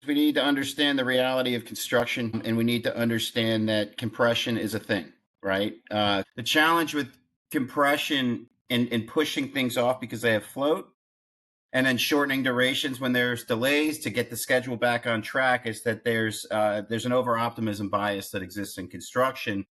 We need to understand the reality of construction, and we need to understand that compression is a thing, right? The challenge with compression and pushing things off because they have float, and then shortening durations when there's delays to get the schedule back on track, is that there's an over-optimism bias that exists in construction.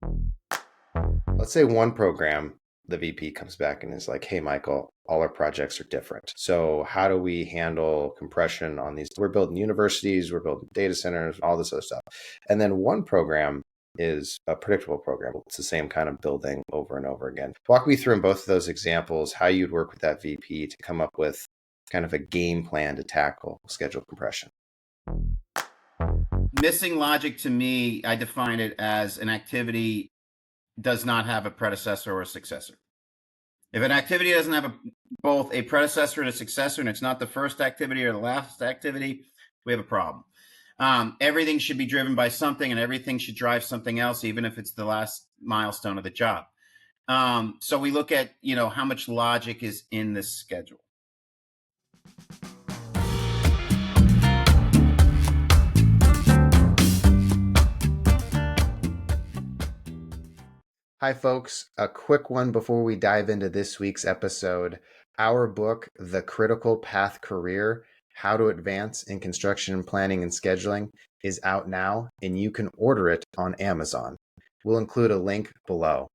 Let's say one program, the VP comes back and is like, hey, Michael, all our projects are different. So how do we handle compression on these? We're building universities, we're building data centers, all this other stuff. And then one program is a predictable program. It's the same kind of building over and over again. Walk me through in both of those examples how you'd work with that VP to come up with kind of a game plan to tackle schedule compression. Missing logic, to me, I define it as an activity does not have a predecessor or a successor. If an activity doesn't have both a predecessor and a successor, and it's not the first activity or the last activity, we have a problem. Everything should be driven by something, and everything should drive something else, even if it's the last milestone of the job. So we look at, how much logic is in this schedule. Hi, folks. A quick one before we dive into this week's episode. Our book, The Critical Path Career, How to Advance in Construction Planning and Scheduling, is out now, and you can order it on Amazon. We'll include a link below.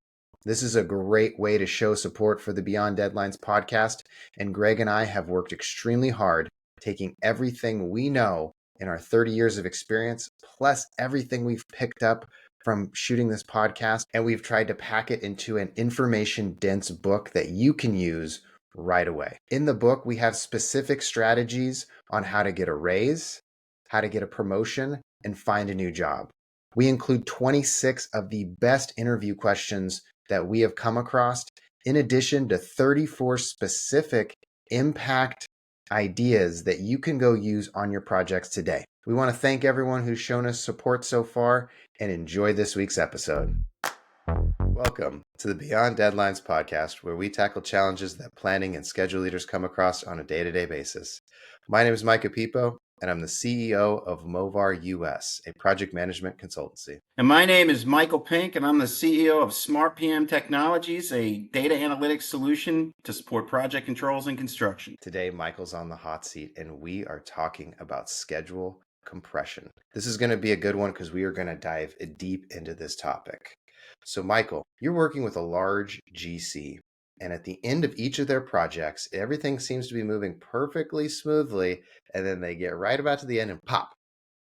This is a great way to show support for the Beyond Deadlines podcast, and Greg and I have worked extremely hard taking everything we know in our 30 years of experience, plus everything we've picked up from shooting this podcast, and we've tried to pack it into an information-dense book that you can use right away. In the book, we have specific strategies on how to get a raise, how to get a promotion, and find a new job. We include 26 of the best interview questions that we have come across, in addition to 34 specific impact ideas that you can go use on your projects today. We want to thank everyone who's shown us support so far, and enjoy this week's episode. Welcome to the Beyond Deadlines podcast, where we tackle challenges that planning and schedule leaders come across on a day-to-day basis. My name is Micah Pipo, and I'm the CEO of Movar US, a project management consultancy. And my name is Michael Pink, and I'm the CEO of SmartPM Technologies, a data analytics solution to support project controls and construction. Today, Michael's on the hot seat, and we are talking about schedule compression. This is going to be a good one because we are going to dive deep into this topic. So, Michael, you're working with a large GC, and at the end of each of their projects, everything seems to be moving perfectly smoothly, and then they get right about to the end and pop,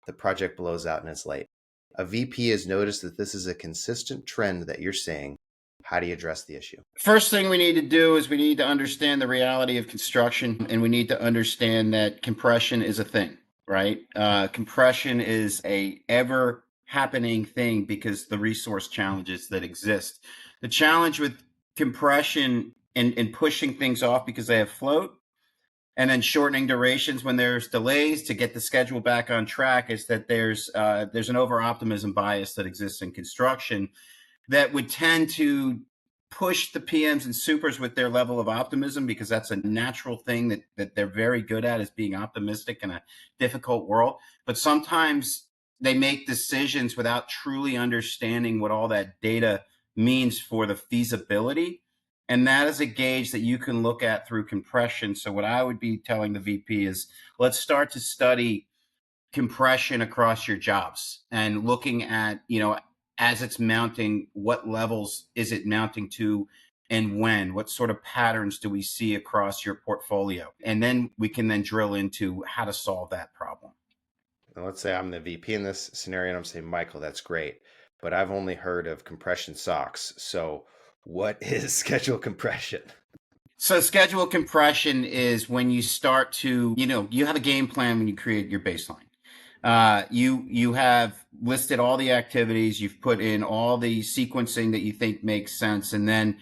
the project blows out and it's late. A VP has noticed that this is a consistent trend that you're seeing. How do you address the issue? First thing we need to do is we need to understand the reality of construction, and we need to understand that compression is a thing, right? Compression is a ever happening thing because the resource challenges that exist. The challenge with compression and pushing things off because they have float, and then shortening durations when there's delays to get the schedule back on track, is that there's an over-optimism bias that exists in construction that would tend to push the PMs and supers with their level of optimism, because that's a natural thing that they're very good at, is being optimistic in a difficult world. But sometimes they make decisions without truly understanding what all that data means for the feasibility. And that is a gauge that you can look at through compression. So what I would be telling the VP is, let's start to study compression across your jobs and looking at, as it's mounting, what levels is it mounting to, and when, what sort of patterns do we see across your portfolio? And then we can then drill into how to solve that problem. Now, let's say I'm the VP in this scenario, and I'm saying, Michael, that's great, but I've only heard of compression socks. So what is schedule compression? So schedule compression is when you start to, you have a game plan when you create your baseline. You have listed all the activities, you've put in all the sequencing that you think makes sense, and then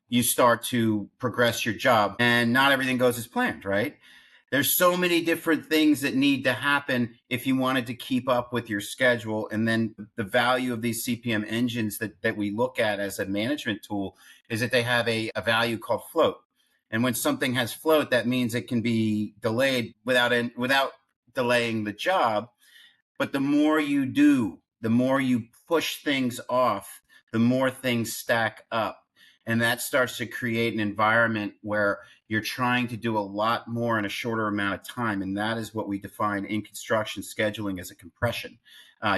you start to progress your job, and not everything goes as planned, right? There's so many different things that need to happen if you wanted to keep up with your schedule. And then the value of these CPM engines that we look at as a management tool is that they have a value called float. And when something has float, that means it can be delayed without delaying the job. But the more you do, the more you push things off, the more things stack up. And that starts to create an environment where you're trying to do a lot more in a shorter amount of time. And that is what we define in construction scheduling as a compression.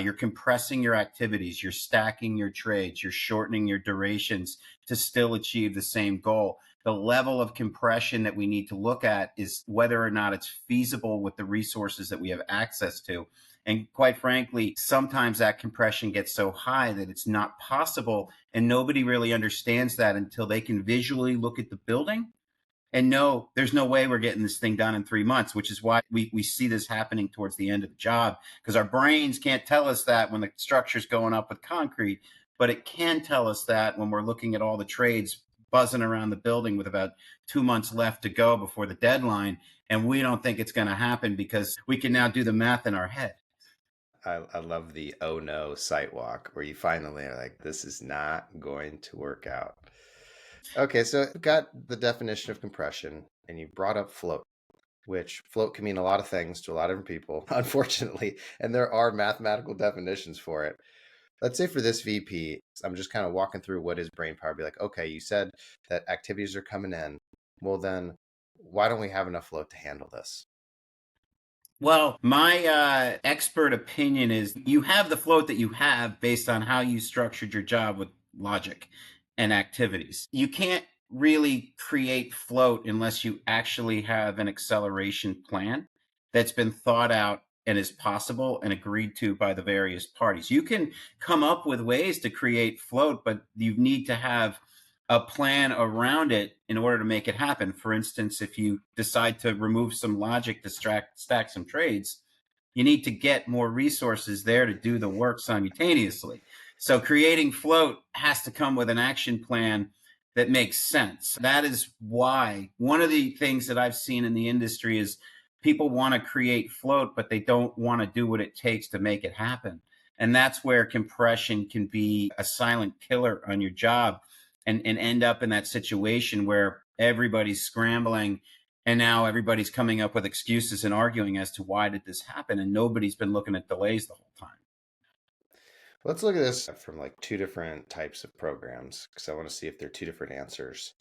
You're compressing your activities, you're stacking your trades, you're shortening your durations to still achieve the same goal. The level of compression that we need to look at is whether or not it's feasible with the resources that we have access to. And quite frankly, sometimes that compression gets so high that it's not possible. And nobody really understands that until they can visually look at the building and no, there's no way we're getting this thing done in 3 months, which is why we see this happening towards the end of the job, because our brains can't tell us that when the structure's going up with concrete, but it can tell us that when we're looking at all the trades buzzing around the building with about 2 months left to go before the deadline. And we don't think it's going to happen because we can now do the math in our head. I love the oh no site walk where you finally are like, this is not going to work out. Okay, so we've got the definition of compression, and you brought up float, which float can mean a lot of things to a lot of different people, unfortunately, and there are mathematical definitions for it. Let's say for this VP, I'm just kind of walking through what is brain power. Be like, okay, you said that activities are coming in. Well, then why don't we have enough float to handle this? Well, my expert opinion is you have the float that you have based on how you structured your job with logic and activities. You can't really create float unless you actually have an acceleration plan that's been thought out and is possible and agreed to by the various parties. You can come up with ways to create float, but you need to have a plan around it in order to make it happen. For instance, if you decide to remove some logic to stack some trades, you need to get more resources there to do the work simultaneously. So creating float has to come with an action plan that makes sense. That is why one of the things that I've seen in the industry is people want to create float, but they don't want to do what it takes to make it happen. And that's where compression can be a silent killer on your job and end up in that situation where everybody's scrambling and now everybody's coming up with excuses and arguing as to why did this happen, and nobody's been looking at delays the whole time. Let's look at this from like two different types of programs because I want to see if they're two different answers.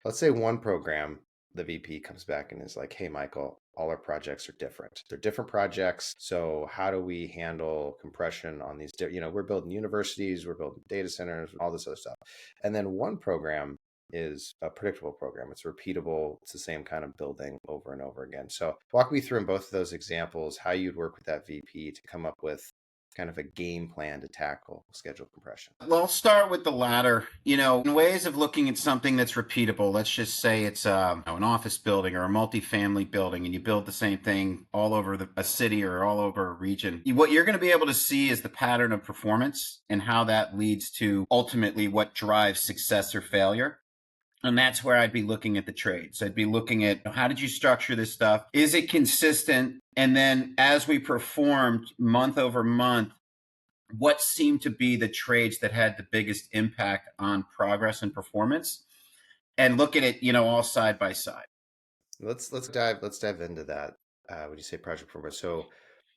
Let's say one program, the VP comes back and is like, hey, Michael, all our projects are different. They're different projects. So how do we handle compression on these? We're building universities, we're building data centers, all this other stuff. And then one program is a predictable program. It's repeatable. It's the same kind of building over and over again. So walk me through in both of those examples how you'd work with that VP to come up with kind of a game plan to tackle schedule compression. Well, I'll start with the latter. In ways of looking at something that's repeatable, let's just say it's an office building or a multifamily building, and you build the same thing all over a city or all over a region. What you're going to be able to see is the pattern of performance and how that leads to ultimately what drives success or failure. And that's where I'd be looking at the trades. I'd be looking at how did you structure this stuff? Is it consistent? And then as we performed month over month, what seemed to be the trades that had the biggest impact on progress and performance? And look at it, all side by side. Let's dive into that. When you say project performance, so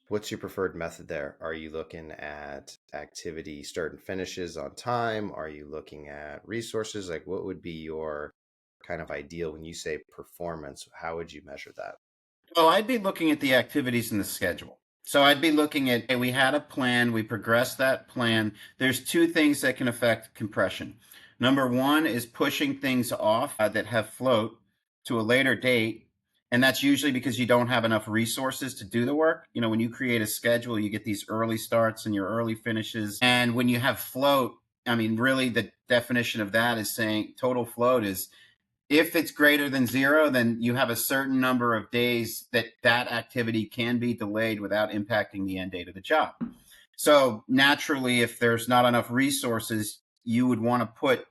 what's your preferred method there? Are you looking at activity start and finishes on time? Are you looking at resources? Like what would be your kind of ideal when you say performance? How would you measure that? Well, I'd be looking at the activities in the schedule. So I'd be looking at, hey, we had a plan, we progressed that plan. There's two things that can affect compression. Number one is pushing things off that have float to a later date. And that's usually because you don't have enough resources to do the work. When you create a schedule, you get these early starts and your early finishes. And when you have float, I mean, really the definition of that is saying total float is if it's greater than zero, then you have a certain number of days that activity can be delayed without impacting the end date of the job. So naturally, if there's not enough resources, you would want to put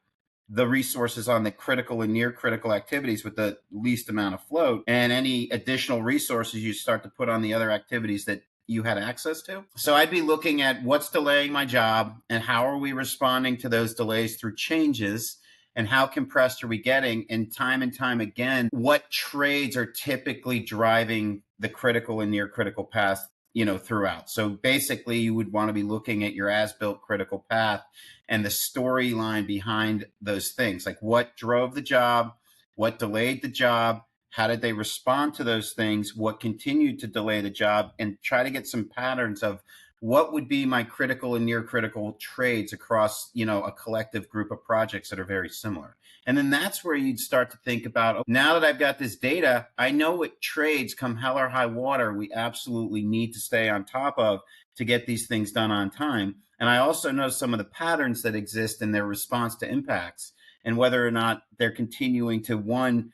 the resources on the critical and near critical activities with the least amount of float, and any additional resources you start to put on the other activities that you had access to. So I'd be looking at what's delaying my job and how are we responding to those delays through changes, and how compressed are we getting, and time again, what trades are typically driving the critical and near critical path throughout. So basically, you would want to be looking at your as-built critical path and the storyline behind those things, like what drove the job, what delayed the job, how did they respond to those things, what continued to delay the job, and try to get some patterns of what would be my critical and near critical trades across a collective group of projects that are very similar. And then that's where you'd start to think about, now that I've got this data, I know what trades, come hell or high water, we absolutely need to stay on top of to get these things done on time. And I also know some of the patterns that exist in their response to impacts, and whether or not they're continuing to, one,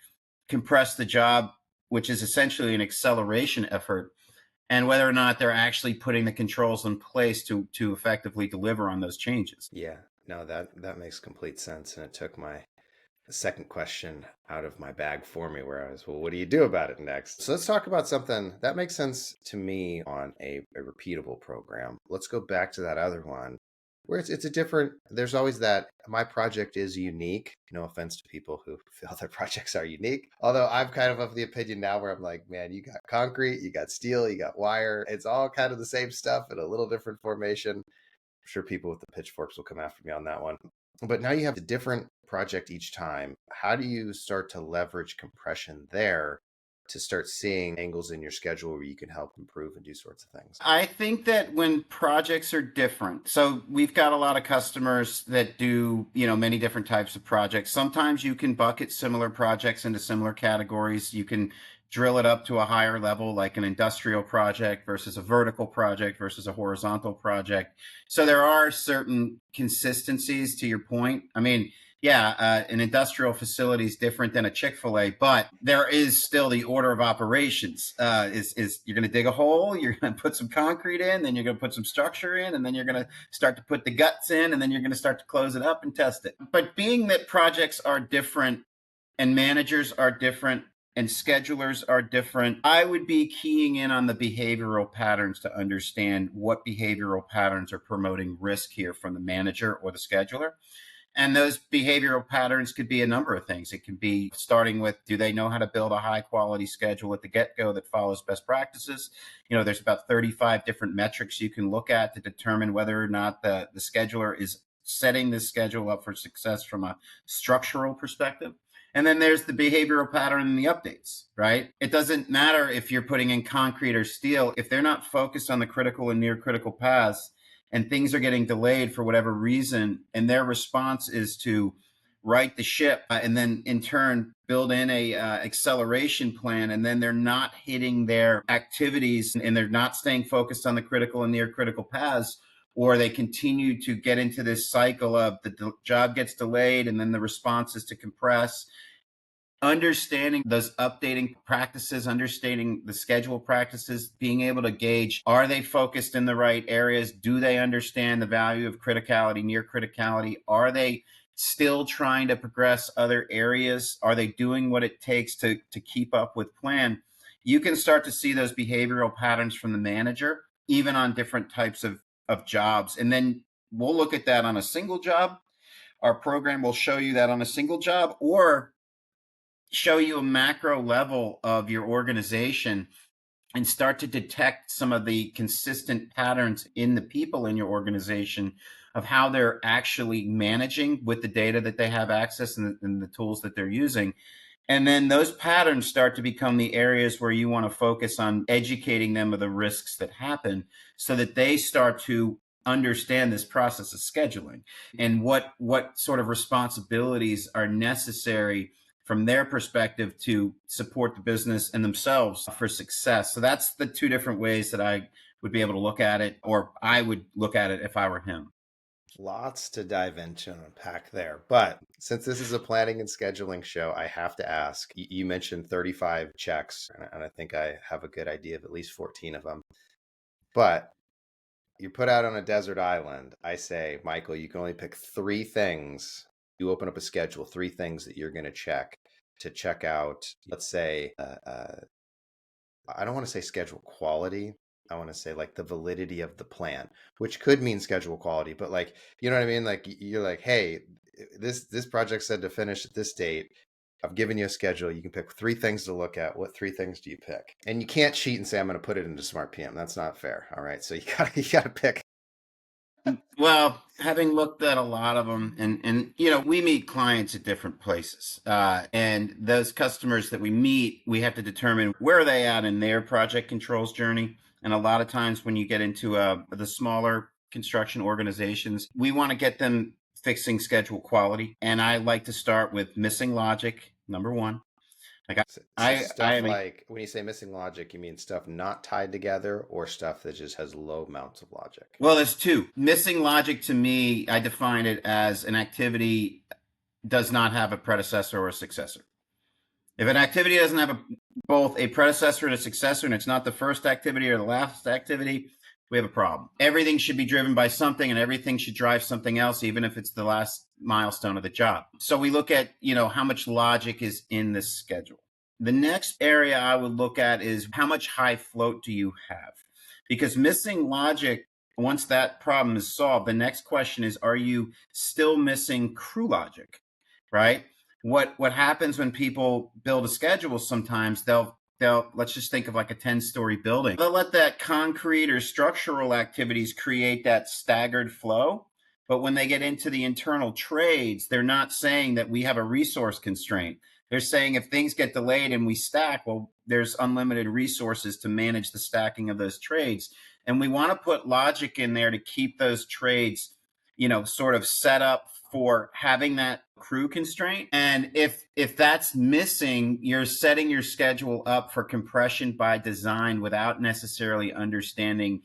compress the job, which is essentially an acceleration effort, and whether or not they're actually putting the controls in place to effectively deliver on those changes. Yeah, no, that makes complete sense, and it took my second question out of my bag for me, where I was, well, what do you do about it next? So let's talk about something that makes sense to me on a repeatable program. Let's go back to that other one where it's a different, there's always that my project is unique. No offense to people who feel their projects are unique. Although I'm kind of the opinion now where I'm like, man, you got concrete, you got steel, you got wire. It's all kind of the same stuff in a little different formation. I'm sure people with the pitchforks will come after me on that one. But now you have a different project each time. How do you start to leverage compression there to start seeing angles in your schedule where you can help improve and do sorts of things? I think that when projects are different, so we've got a lot of customers that do, many different types of projects. Sometimes you can bucket similar projects into similar categories. You can drill it up to a higher level, like an industrial project versus a vertical project versus a horizontal project. So there are certain consistencies to your point. I mean, yeah, an industrial facility is different than a Chick-fil-A, but there is still the order of operations. Is you're going to dig a hole, you're going to put some concrete in, then you're going to put some structure in, and then you're going to start to put the guts in, and then you're going to start to close it up and test it. But being that projects are different and managers are different and schedulers are different, I would be keying in on the behavioral patterns to understand what behavioral patterns are promoting risk here from the manager or the scheduler. And those behavioral patterns could be a number of things. It can be starting with, do they know how to build a high quality schedule at the get-go that follows best practices? There's about 35 different metrics you can look at to determine whether or not the scheduler is setting this schedule up for success from a structural perspective. And then there's the behavioral pattern in the updates, right? It doesn't matter if you're putting in concrete or steel. If they're not focused on the critical and near critical paths, and things are getting delayed for whatever reason, and their response is to right the ship, and then in turn build in a acceleration plan, and then they're not hitting their activities and they're not staying focused on the critical and near critical paths, or they continue to get into this cycle of the job gets delayed and then the response is to compress. Understanding those updating practices, understanding the schedule practices, being able to gauge, are they focused in the right areas? Do they understand the value of criticality, near criticality? Are they still trying to progress other areas? Are they doing what it takes to keep up with plan? You can start to see those behavioral patterns from the manager, even on different types of jobs. And then we'll look at that on a single job. Our program will show you that on a single job, or show you a macro level of your organization and start to detect some of the consistent patterns in the people in your organization of how they're actually managing with the data that they have access and the tools that they're using. And then those patterns start to become the areas where you want to focus on educating them of the risks that happen so that they start to understand this process of scheduling and what sort of responsibilities are necessary from their perspective to support the business and themselves for success. So that's the two different ways that I would be able to look at it, or I would look at it if I were him. Lots to dive into and unpack there. But since this is a planning and scheduling show, I have to ask, you mentioned 35 checks, and I think I have a good idea of at least 14 of them. But you're put out on a desert island. I say, Michael, you can only pick three things. You open up a schedule, three things that you're going to check out, let's say, I don't want to say schedule quality. I want to say like the validity of the plan, which could mean schedule quality, but like, you know what I mean? Like you're like, hey, this project said to finish at this date. I've given you a schedule. You can pick 3 things to look at. What 3 things do you pick? And you can't cheat and say I'm going to put it into SmartPM. That's not fair. All right, so you gotta pick. Well, having looked at a lot of them, and we meet clients at different places, and those customers that we meet, we have to determine where are they at in their project controls journey. And a lot of times, when you get into the smaller construction organizations, we want to get them fixing schedule quality, and I like to start with missing logic, number one. Like So I stuff am a like when you say missing logic, you mean stuff not tied together or stuff that just has low amounts of logic? Well, there's two. Missing logic to me, I define it as an activity does not have a predecessor or a successor. If an activity doesn't have both a predecessor and a successor, and it's not the first activity or the last activity, we have a problem. Everything should be driven by something, and everything should drive something else, even if it's the last milestone of the job. So we look at, how much logic is in this schedule. The next area I would look at is how much high float do you have? Because missing logic, once that problem is solved, the next question is, are you still missing crew logic? Right? What happens when people build a schedule, sometimes they'll let's just think of like a 10-story building. They'll let that concrete or structural activities create that staggered flow. But when they get into the internal trades, they're not saying that we have a resource constraint. They're saying if things get delayed and we stack, well, there's unlimited resources to manage the stacking of those trades. And we want to put logic in there to keep those trades, sort of set up for having that crew constraint. And if that's missing, you're setting your schedule up for compression by design without necessarily understanding,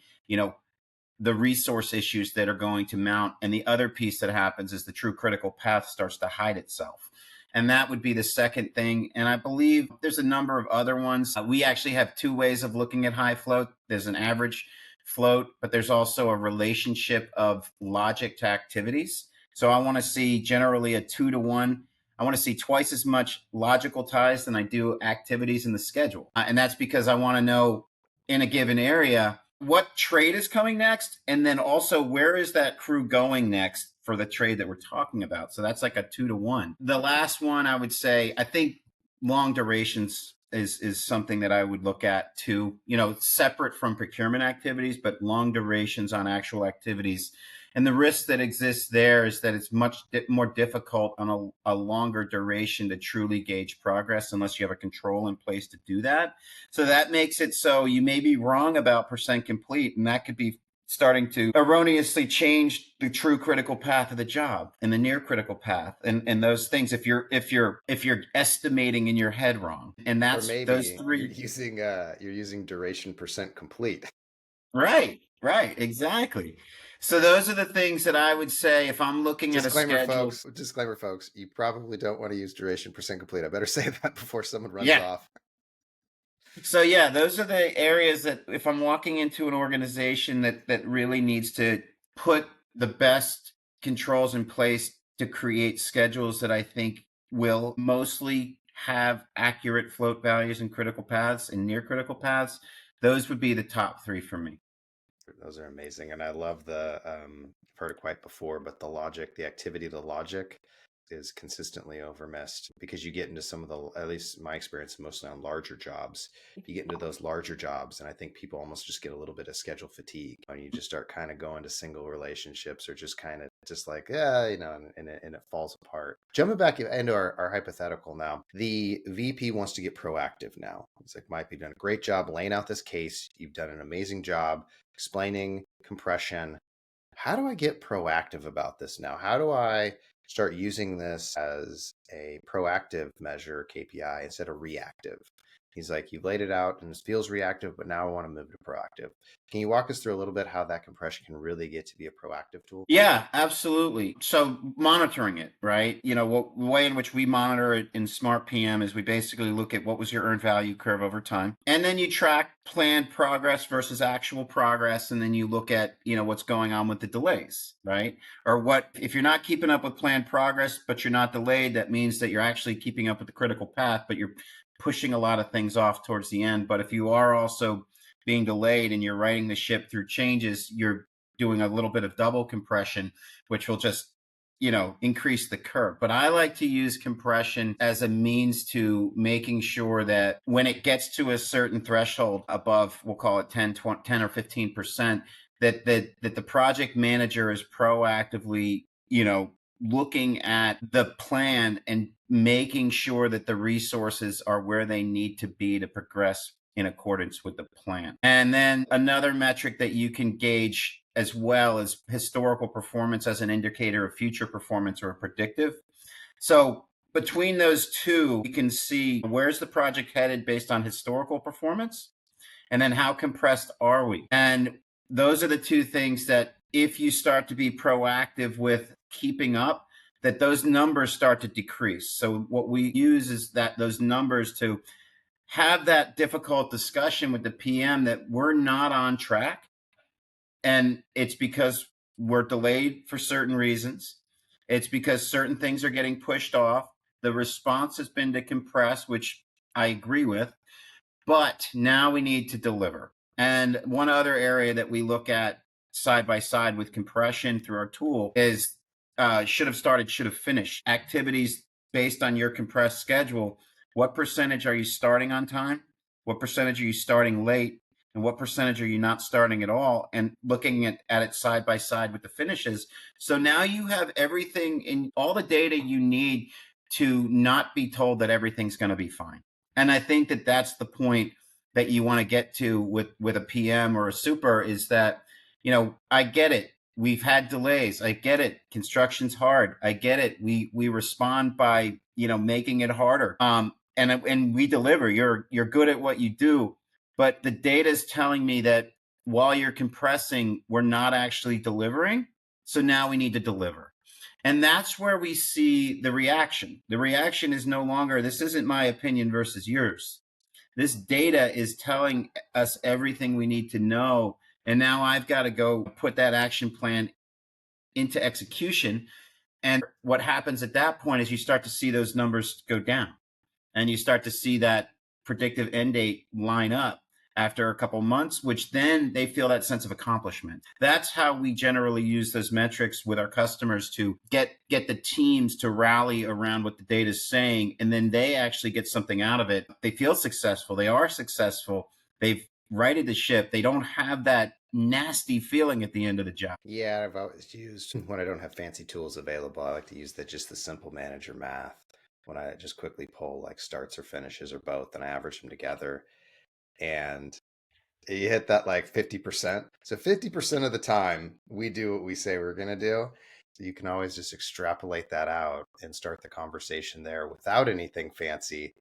the resource issues that are going to mount. And the other piece that happens is the true critical path starts to hide itself. And that would be the second thing. And I believe there's a number of other ones. We actually have two ways of looking at high float. There's an average float, but there's also a relationship of logic to activities. So I want to see generally a 2-to-1. I want to see twice as much logical ties than I do activities in the schedule. And that's because I want to know in a given area what trade is coming next, and then also where is that crew going next for the trade that we're talking about. So that's like a 2-to-1. The last one, I would say, I think long durations is something that I would look at too, separate from procurement activities, but long durations on actual activities. And the risk that exists there is that it's much more difficult on a longer duration to truly gauge progress unless you have a control in place to do that. So that makes it so you may be wrong about percent complete, and that could be starting to erroneously change the true critical path of the job and the near critical path and those things if you're estimating in your head wrong. And Or that's those maybe you're three. using duration percent complete. Right, exactly. So those are the things that I would say if I'm looking at a Disclaimer, schedule. folks. Disclaimer, folks. You probably don't want to use duration percent complete. I better say that before someone runs Yeah. off. So yeah, those are the areas that if I'm walking into an organization that really needs to put the best controls in place to create schedules that I think will mostly have accurate float values and critical paths and near critical paths, those would be the top three for me. Those are amazing, and I love the. I've heard it quite before, but the logic, the activity, the logic is consistently overmissed because you get into some of the, at least my experience, mostly on larger jobs. You get into those larger jobs, and I think people almost just get a little bit of schedule fatigue when you just start kind of going to single relationships or just kind of just like, yeah, and it falls apart. Jumping back into our hypothetical now, the VP wants to get proactive now. It's like, Mike, you've done a great job laying out this case. You've done an amazing job explaining compression. How do I get proactive about this now? How do I start using this as a proactive measure KPI instead of reactive? He's like, you've laid it out and it feels reactive, but now I want to move to proactive. Can you walk us through a little bit how that compression can really get to be a proactive tool? Yeah, absolutely. So monitoring it, right? The way in which we monitor it in SmartPM is we basically look at what was your earned value curve over time. And then you track planned progress versus actual progress. And then you look at, what's going on with the delays, right? Or what, if you're not keeping up with planned progress, but you're not delayed, that means that you're actually keeping up with the critical path, but you're pushing a lot of things off towards the end. But if you are also being delayed and you're riding the ship through changes, you're doing a little bit of double compression, which will just increase the curve. But I like to use compression as a means to making sure that when it gets to a certain threshold above, we'll call it 10, 20, 10 or 15%, that the project manager is proactively, looking at the plan and making sure that the resources are where they need to be to progress in accordance with the plan. And then another metric that you can gauge as well as historical performance as an indicator of future performance or predictive. So between those two, you can see where's the project headed based on historical performance, and then how compressed are we? And those are the two things that if you start to be proactive with keeping up, that those numbers start to decrease. So what we use is that those numbers to have that difficult discussion with the PM that we're not on track, and it's because we're delayed for certain reasons. It's because certain things are getting pushed off. The response has been to compress, which I agree with, but now we need to deliver. And one other area that we look at side by side with compression through our tool is should have started, should have finished activities based on your compressed schedule. What percentage are you starting on time? What percentage are you starting late? And what percentage are you not starting at all? And looking at it side by side with the finishes. So now you have everything in all the data you need to not be told that everything's going to be fine. And I think that that's the point that you want to get to with a PM or a super is that, I get it. We've had delays. I get it. Construction's hard. I get it. We respond by, making it harder. And we deliver. You're good at what you do, but the data is telling me that while you're compressing, we're not actually delivering. So now we need to deliver. And that's where we see the reaction. The reaction is no longer, this isn't my opinion versus yours. This data is telling us everything we need to know. And now I've got to go put that action plan into execution. And what happens at that point is you start to see those numbers go down, and you start to see that predictive end date line up after a couple months, which then they feel that sense of accomplishment. That's how we generally use those metrics with our customers to get the teams to rally around what the data is saying, and then they actually get something out of it. They feel successful. They are successful. They've righted the ship. They don't have that nasty feeling at the end of the job. Yeah, I've always used when I don't have fancy tools available, I like to use just the simple manager math. When I just quickly pull like starts or finishes or both, and I average them together, and you hit that like 50%. So 50% of the time we do what we say we're going to do. So you can always just extrapolate that out and start the conversation there without anything fancy,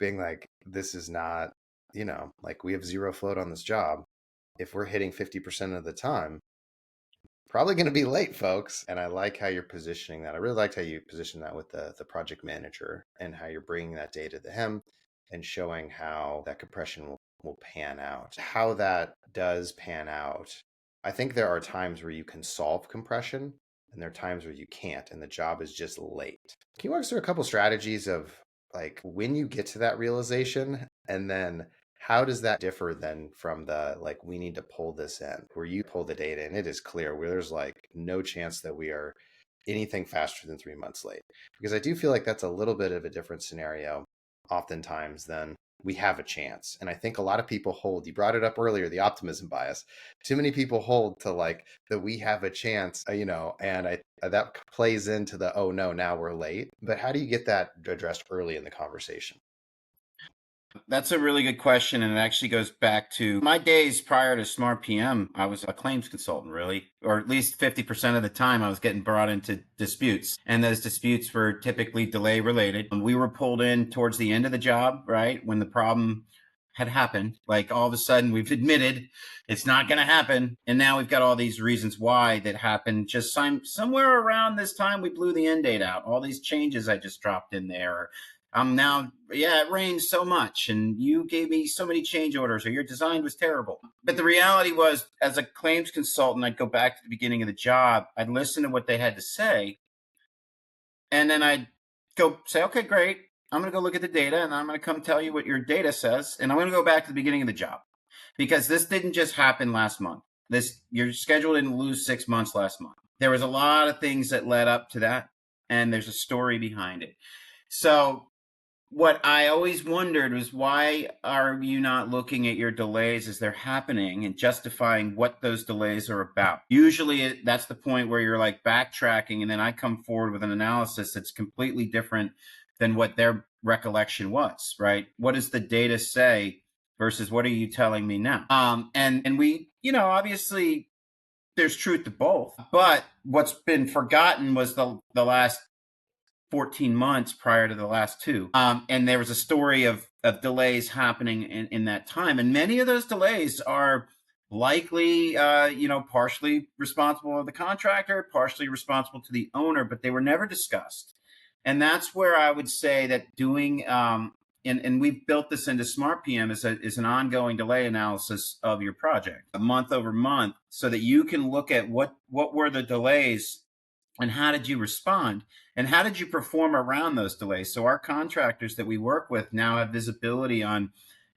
being like, this is not, like we have zero float on this job. If we're hitting 50% of the time, probably going to be late, folks. And I like how you're positioning that. I really liked how you position that with the project manager and how you're bringing that data to him and showing how that compression will pan out. How that does pan out, I think there are times where you can solve compression and there are times where you can't, and the job is just late. Can you walk us through a couple strategies of like when you get to that realization, and then how does that differ then from the like we need to pull this in where you pull the data and it is clear where there's like no chance that we are anything faster than 3 months late? Because I do feel like that's a little bit of a different scenario oftentimes than we have a chance. And I think a lot of people hold, you brought it up earlier, the optimism bias. Too many people hold to like that we have a chance, and that plays into the, oh no, now we're late. But how do you get that addressed early in the conversation? That's a really good question. And it actually goes back to my days prior to SmartPM. I was a claims consultant, really, or at least 50% of the time I was getting brought into disputes. And those disputes were typically delay related. We were pulled in towards the end of the job, right? When the problem had happened. Like all of a sudden we've admitted it's not going to happen. And now we've got all these reasons why that happened. Just somewhere around this time, we blew the end date out. All these changes I just dropped in there. Now, yeah, it rained so much and you gave me so many change orders or your design was terrible. But the reality was, as a claims consultant, I'd go back to the beginning of the job. I'd listen to what they had to say. And then I'd go say, okay, great. I'm going to go look at the data and I'm going to come tell you what your data says. And I'm going to go back to the beginning of the job because this didn't just happen last month. Your schedule didn't lose 6 months last month. There was a lot of things that led up to that, and there's a story behind it. So what I always wondered was, why are you not looking at your delays as they're happening and justifying what those delays are about? Usually that's the point where you're like backtracking, and then I come forward with an analysis that's completely different than what their recollection was, right? What does the data say versus what are you telling me now? And we, obviously there's truth to both, but what's been forgotten was the last 14 months prior to the last two. And there was a story of delays happening in that time. And many of those delays are likely, partially responsible of the contractor, partially responsible to the owner, but they were never discussed. And that's where I would say that doing, and we've built this into SmartPM is an ongoing delay analysis of your project, month over month, so that you can look at what were the delays and how did you respond and how did you perform around those delays. So our contractors that we work with now have visibility on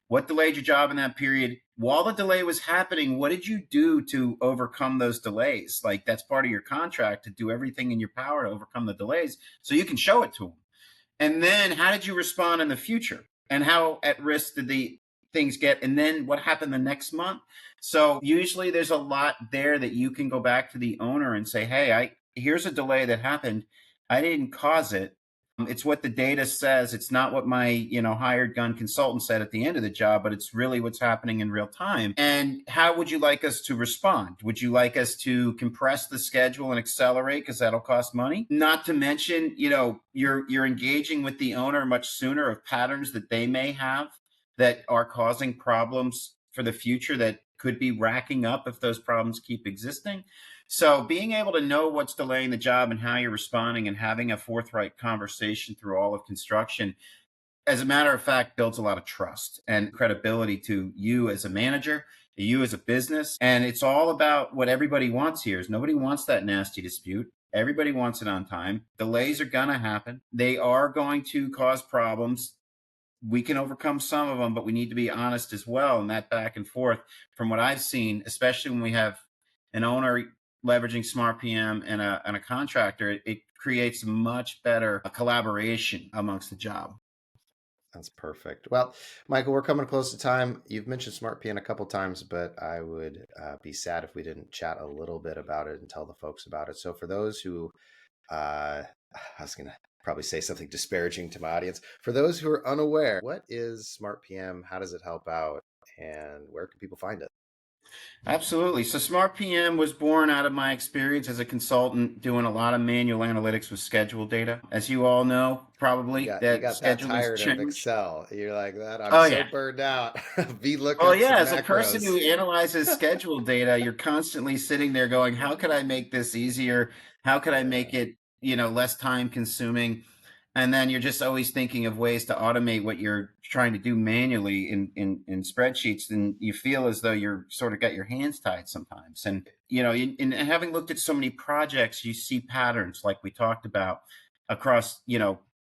what delayed your job in that period. While the delay was happening, what did you do to overcome those delays? Like, that's part of your contract, to do everything in your power to overcome the delays so you can show it to them. And then how did you respond in the future? And how at risk did the things get? And then what happened the next month? So usually there's a lot there that you can go back to the owner and say, hey, here's a delay that happened. I didn't cause it. It's what the data says. It's not what my, hired gun consultant said at the end of the job, but it's really what's happening in real time. And how would you like us to respond? Would you like us to compress the schedule and accelerate, because that'll cost money? Not to mention, you're engaging with the owner much sooner of patterns that they may have that are causing problems for the future that could be racking up if those problems keep existing. So being able to know what's delaying the job and how you're responding and having a forthright conversation through all of construction, as a matter of fact, builds a lot of trust and credibility to you as a manager, to you as a business. And it's all about what everybody wants here. Is nobody wants that nasty dispute. Everybody wants it on time. Delays are going to happen. They are going to cause problems. We can overcome some of them, but we need to be honest as well. And that back and forth, from what I've seen, especially when we have an owner leveraging Smart PM and a contractor, it creates much better collaboration amongst the job. That's perfect. Well, Michael, we're coming close to time. You've mentioned SmartPM a couple times, but I would be sad if we didn't chat a little bit about it and tell the folks about it. So for those who, I was going to probably say something disparaging to my audience. For those who are unaware, what is SmartPM? How does it help out? And where can people find it? Absolutely. So Smart PM was born out of my experience as a consultant doing a lot of manual analytics with schedule data. As you all know, probably You that got that schedule has tired of changed. Excel. You're like that. I'm Oh so yeah. burned out. Well, VLOOKUPs yeah, and as a person who macros. analyzes schedule data, you're constantly sitting there going, how could I make this easier? How could I Yeah, make it, less time consuming? And then you're just always thinking of ways to automate what you're trying to do manually in spreadsheets. And you feel as though you're sort of got your hands tied sometimes. And, in having looked at so many projects, you see patterns like we talked about across,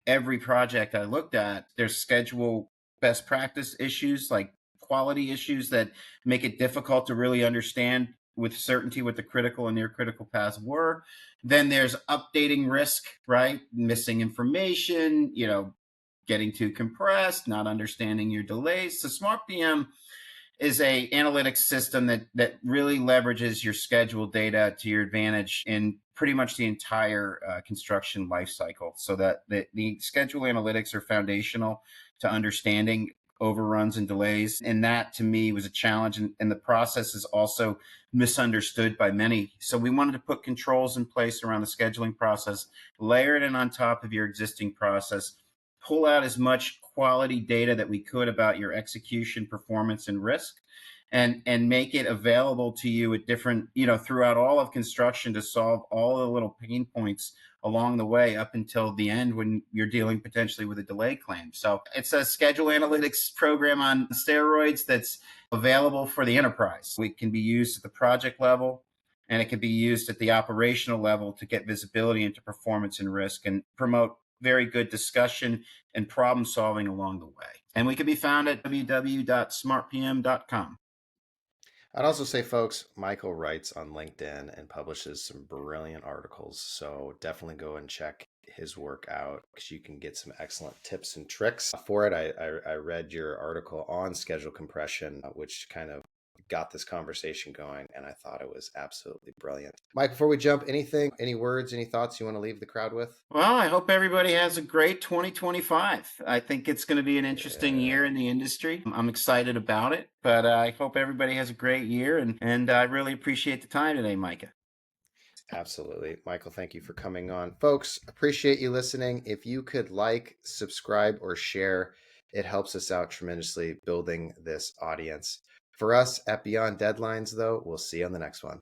every project I looked at. There's schedule best practice issues, like quality issues that make it difficult to really understand with certainty what the critical and near critical paths were. Then there's updating risk, right? Missing information, getting too compressed, not understanding your delays. So Smart PM is a analytics system that really leverages your schedule data to your advantage in pretty much the entire construction life cycle, so that the schedule analytics are foundational to understanding overruns and delays. And that to me was a challenge, and the process is also misunderstood by many. So we wanted to put controls in place around the scheduling process, layer it in on top of your existing process, pull out as much quality data that we could about your execution, performance, and risk, and make it available to you at different, throughout all of construction, to solve all the little pain points along the way up until the end when you're dealing potentially with a delay claim. So it's a schedule analytics program on steroids that's available for the enterprise. It can be used at the project level, and it can be used at the operational level to get visibility into performance and risk and promote very good discussion and problem solving along the way. And we can be found at www.smartpm.com. I'd also say, folks, Michael writes on LinkedIn and publishes some brilliant articles. So definitely go and check his work out because you can get some excellent tips and tricks for it. I read your article on schedule compression, which kind of got this conversation going, and I thought it was absolutely brilliant. Mike, before we jump, any words, any thoughts you want to leave the crowd with? Well, I hope everybody has a great 2025. I think it's going to be an interesting year Yeah. in the industry. I'm excited about it, but I hope everybody has a great year, and I really appreciate the time today, Micah. Absolutely. Michael, thank you for coming on. Folks, appreciate you listening. If you could like, subscribe, or share, it helps us out tremendously building this audience. For us at Beyond Deadlines, though, we'll see you on the next one.